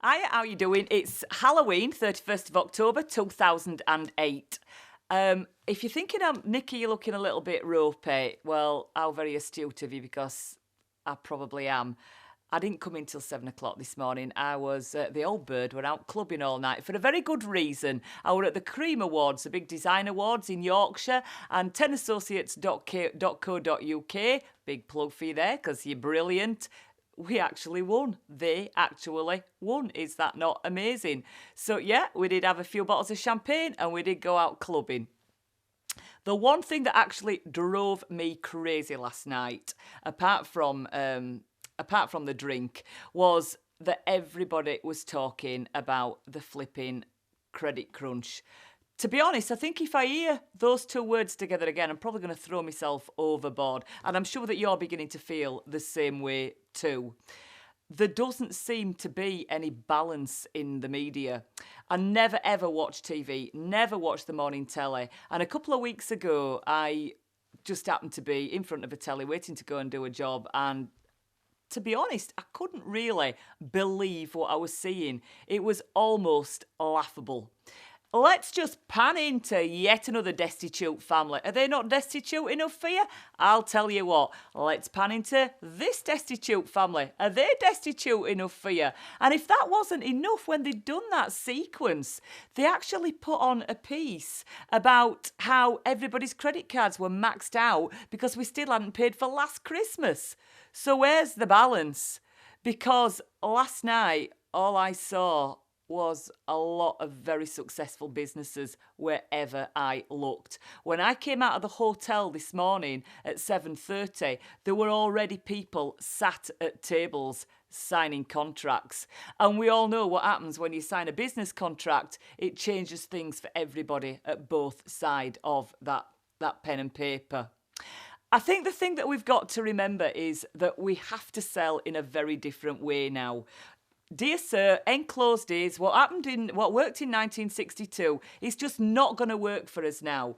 Hiya, how you doing? It's Halloween, 31st of October, 2008. If you're thinking, Nicky, you're looking a little bit ropey, well, how very astute of you, because I probably am. I didn't come in till 7 o'clock this morning. I was, the old bird, were out clubbing all night for a very good reason. I were at the Cream Awards, the big design awards in Yorkshire, and tenassociates.co.uk, big plug for you there, because you're brilliant. We actually won. They actually won. Is that not amazing? So, yeah, we did have a few bottles of champagne and we did go out clubbing. The one thing that actually drove me crazy last night, apart from the drink, was that everybody was talking about the flipping credit crunch. To be honest, I think if I hear those two words together again, I'm probably going to throw myself overboard. And I'm sure that you're beginning to feel the same way too. There doesn't seem to be any balance in the media. I never ever watch TV, never watch the morning telly. And a couple of weeks ago, I just happened to be in front of a telly waiting to go and do a job, and to be honest, I couldn't really believe what I was seeing. It was almost laughable. Let's just pan into yet another destitute family. Are they not destitute enough for you? I'll tell you what, let's pan into this destitute family. Are they destitute enough for you? And if that wasn't enough, when they'd done that sequence, they actually put on a piece about how everybody's credit cards were maxed out because we still hadn't paid for last Christmas. So where's the balance? Because last night, all I saw was a lot of very successful businesses wherever I looked. When I came out of the hotel this morning at 7:30, there were already people sat at tables signing contracts. And we all know what happens when you sign a business contract. It changes things for everybody at both sides of that pen and paper. I think the thing that we've got to remember is that we have to sell in a very different way now. Dear sir, enclosed is what worked in 1962 is just not going to work for us now.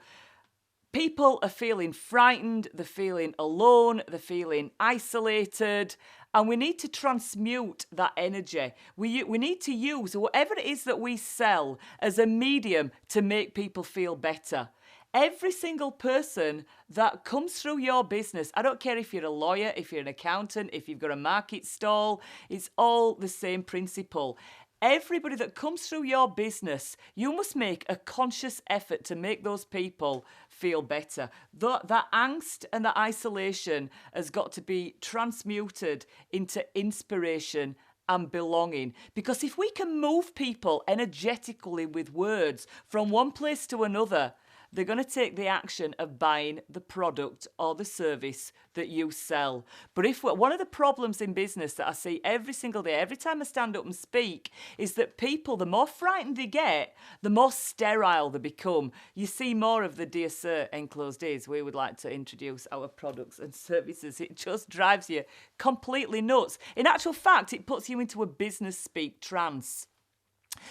People are feeling frightened, they're feeling alone, they're feeling isolated, and we need to transmute that energy. We need to use whatever it is that we sell as a medium to make people feel better. Every single person that comes through your business, I don't care if you're a lawyer, if you're an accountant, if you've got a market stall, it's all the same principle. Everybody that comes through your business, you must make a conscious effort to make those people feel better. That angst and that isolation has got to be transmuted into inspiration and belonging. Because if we can move people energetically with words from one place to another, they're going to take the action of buying the product or the service that you sell. But one of the problems in business that I see every single day, every time I stand up and speak, is that people, the more frightened they get, the more sterile they become. You see more of the Dear Sir enclosed is, we would like to introduce our products and services. It just drives you completely nuts. In actual fact, it puts you into a business speak trance.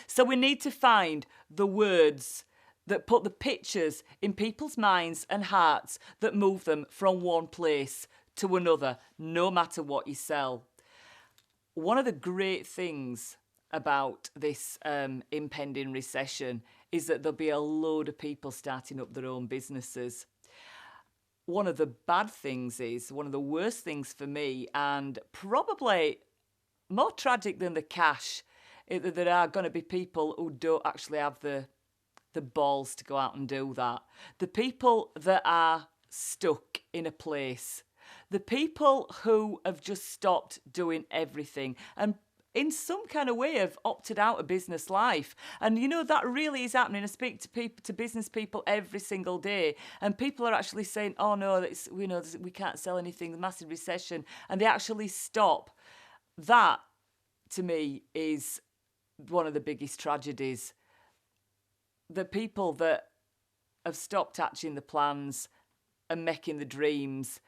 So we need to find the words that put the pictures in people's minds and hearts that move them from one place to another, no matter what you sell. One of the great things about this impending recession is that there'll be a load of people starting up their own businesses. One of the bad things is, one of the worst things for me, and probably more tragic than the cash, is that there are going to be people who don't actually have the balls to go out and do that. The people that are stuck in a place. The people who have just stopped doing everything and in some kind of way have opted out of business life. And you know, that really is happening. I speak to business people every single day, and people are actually saying, oh no, we can't sell anything, massive recession, and they actually stop. That, to me, is one of the biggest tragedies. The people that have stopped hatching the plans and making the dreams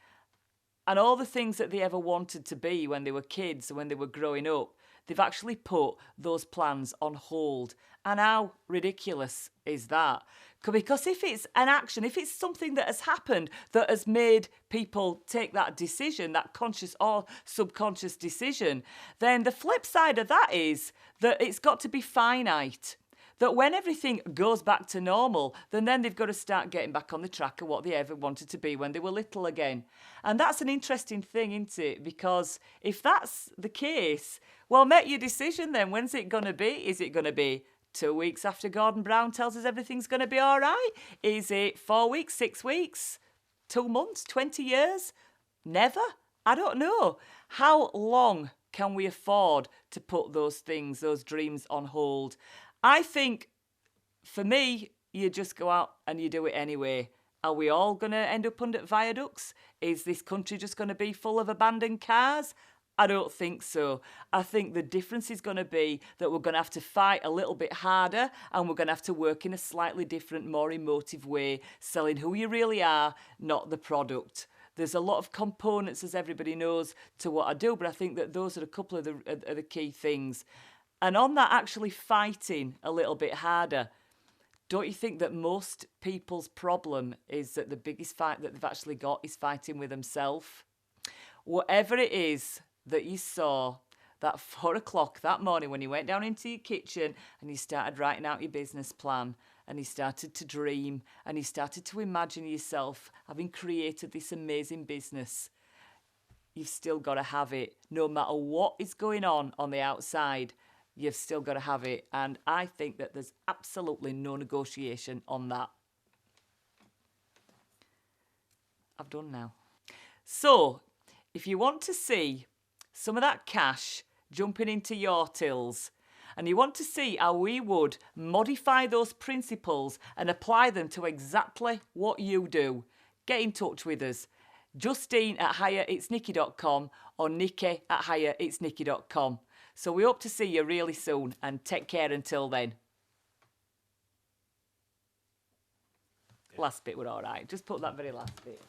and all the things that they ever wanted to be when they were kids and when they were growing up, they've actually put those plans on hold. And how ridiculous is that? Because if it's an action, if it's something that has happened that has made people take that decision, that conscious or subconscious decision, then the flip side of that is that it's got to be finite. That when everything goes back to normal, then they've got to start getting back on the track of what they ever wanted to be when they were little again. And that's an interesting thing, isn't it? Because if that's the case, well, make your decision then. When's it going to be? Is it going to be 2 weeks after Gordon Brown tells us everything's going to be all right? Is it 4 weeks, 6 weeks, 2 months, 20 years? Never? I don't know. How long can we afford to put those things, those dreams on hold? I think, for me, you just go out and you do it anyway. Are we all going to end up under viaducts? Is this country just going to be full of abandoned cars? I don't think so. I think the difference is going to be that we're going to have to fight a little bit harder, and we're going to have to work in a slightly different, more emotive way, selling who you really are, not the product. There's a lot of components, as everybody knows, to what I do, but I think that those are a couple of the key things. And on that, actually fighting a little bit harder, don't you think that most people's problem is that the biggest fight that they've actually got is fighting with themselves? Whatever it is that you saw that 4 o'clock that morning when you went down into your kitchen and you started writing out your business plan and you started to dream and you started to imagine yourself having created this amazing business, you've still got to have it. No matter what is going on the outside, you've still got to have it. And I think that there's absolutely no negotiation on that. I've done now. So, if you want to see some of that cash jumping into your tills, and you want to see how we would modify those principles and apply them to exactly what you do, get in touch with us. Justine@higheritsnicky.com or Nikki@higheritsnicky.com. So we hope to see you really soon, and take care until then. Last bit were all right. Just put that very last bit.